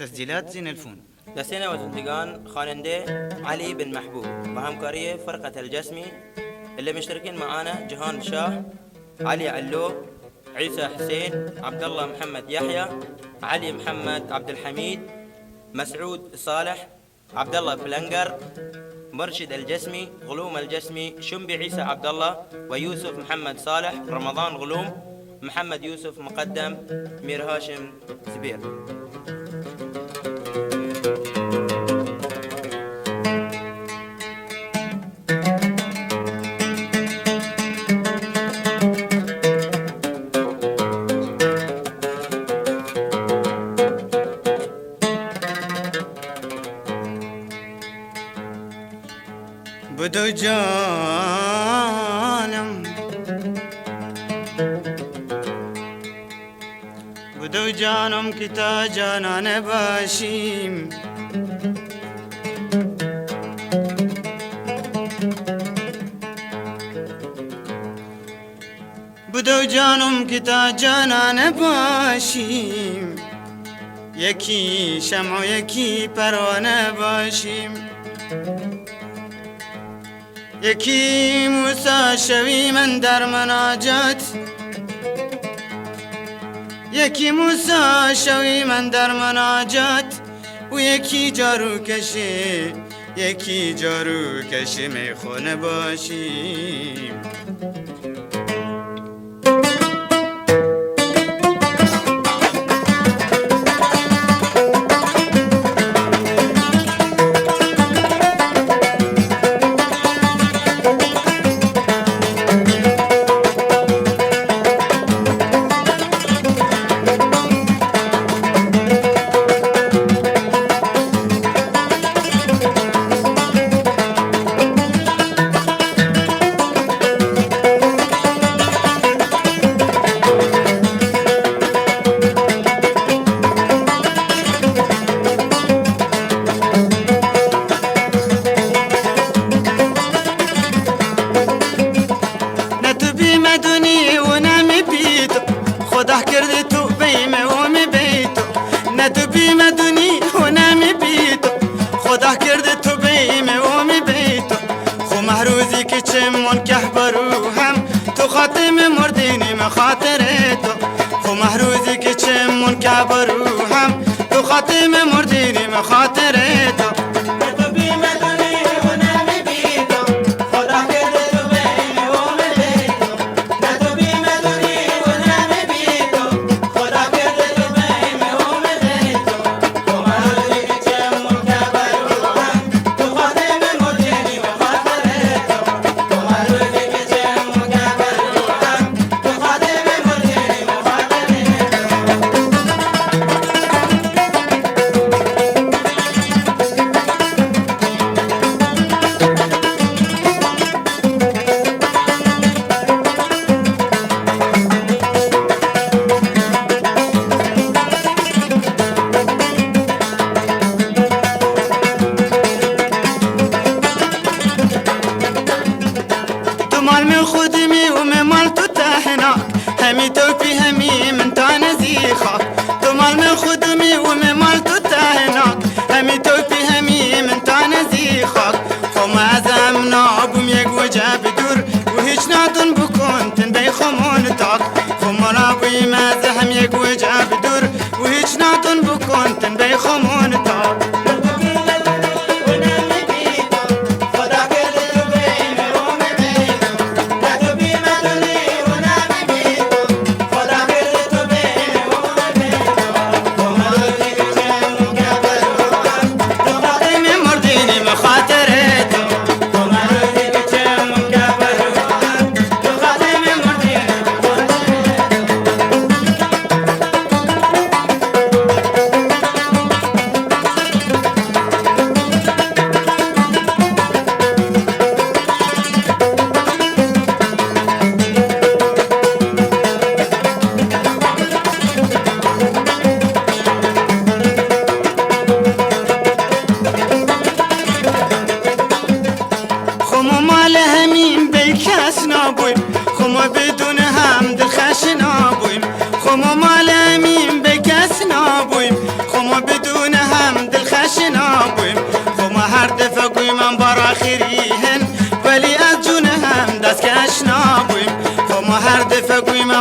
تسجيلات زين الفون. لسنة وزندقان خواننده علي بن محبوب بهمكارية فرقة الجسمي اللي مشتركين معانا جهان شاه، علي علو، عيسى حسين، عبد الله محمد يحيى، علي محمد عبد الحميد، مسعود صالح، عبد الله بلنجر، مرشد الجسمي، غلوم الجسمي، شنبي عيسى عبد الله، ويوسف محمد صالح، رمضان غلوم، محمد يوسف مقدم، مير هاشم زبير. بدو جانم بدو جانم که تا جانان باشیم، بدو جانم که تا جانان باشیم، یکی شمع و یکی پروانه باشیم، یکی موسی شوی من در مناجات، یکی موسی شوی من در مناجات، و یکی جارو کشی، یکی جارو کشی میخونه باشیم.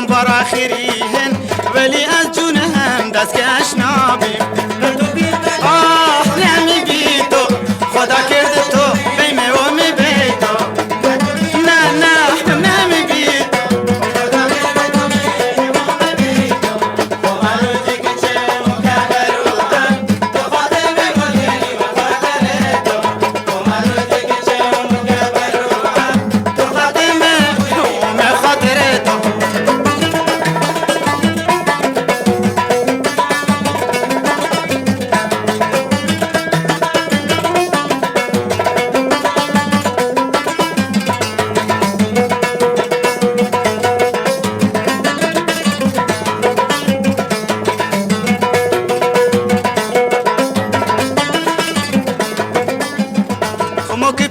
جان بارا خیریهن ولی از جون هم دست کش نابیم آه نمی بی تو خدا کرده تو بیمه و می بی تو نه نه نمی بی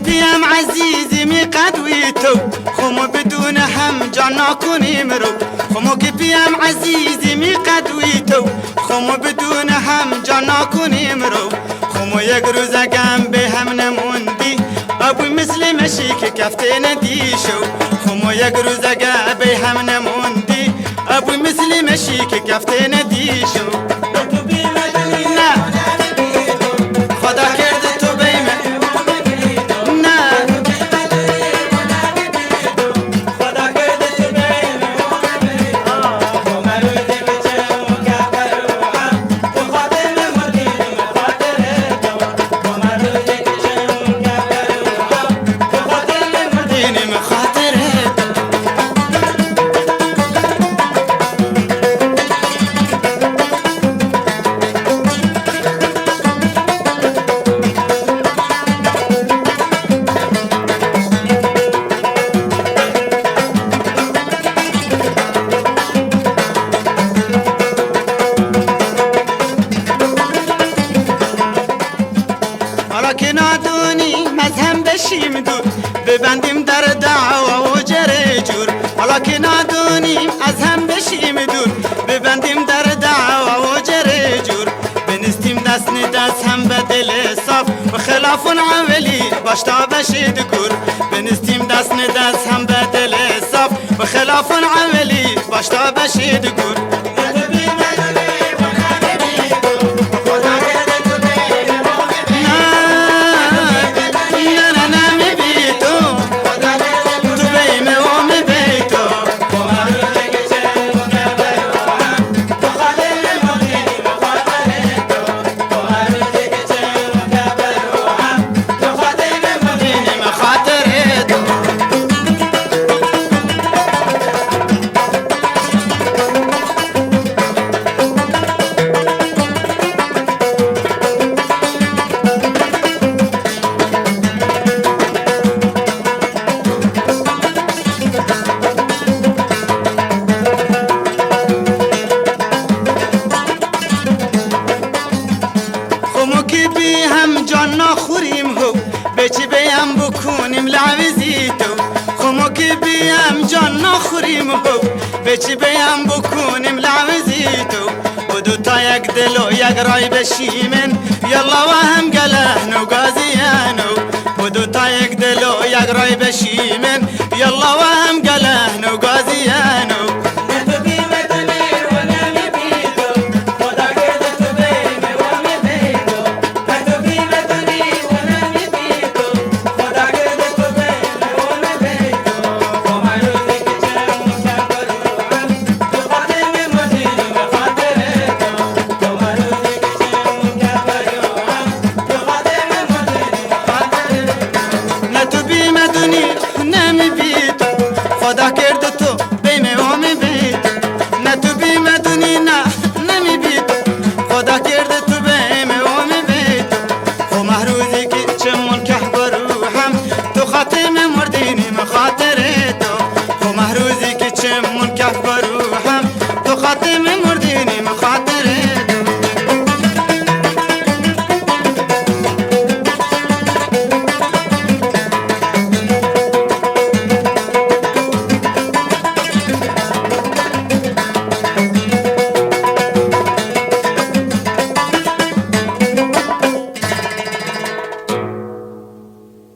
پیم عزیزی می قدوی تو خمو بدون هم جان نکنی مرو خمو که پیم عزیزی می قدوی تو خمو بدون هم جان نکنی مرو خمو یک روز گم به هم نموندی ابوی مثل مشی که کفته ندیشو خمو یک روز گم به هم نموندی ابوی مثل مشی که کفته ندیشو نه خدا کرده تو بیمه که نادونی مذهم بشیم دور ببندیم در دعوا و جره جور حالا که نادونیم از هم بشیم دور ببندیم در دعوا و جره جور بنستیم دست هم به دل صاف و خلاف عملی باشتا بشید گور بنستیم دست هم به دل صاف و خلاف عملی باشتا بشید گور هم جان نخوریم هو بچی بیم بکنیم لعوزی تو خمو که بیم جان نخوریم هو بچی بیم بکنیم لعوزی تو و دو تا یک دل و یک رای بشیمن یلا و هم گله نو گازیانو و دو تا یک دل و یک رای بشیمن یلا و هم گله نو گازیانو خدا کرده تو بیمه و می بید نه تو بیمه دونی نه نمی بید خدا کرده تو بیمه و می بید خو محروزی که چمون که برو هم تو خاتم مردینی مخاطر تو خو محروزی که چمون که برو هم تو خاتم مردینی مخاطر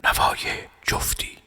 نوای جفتی.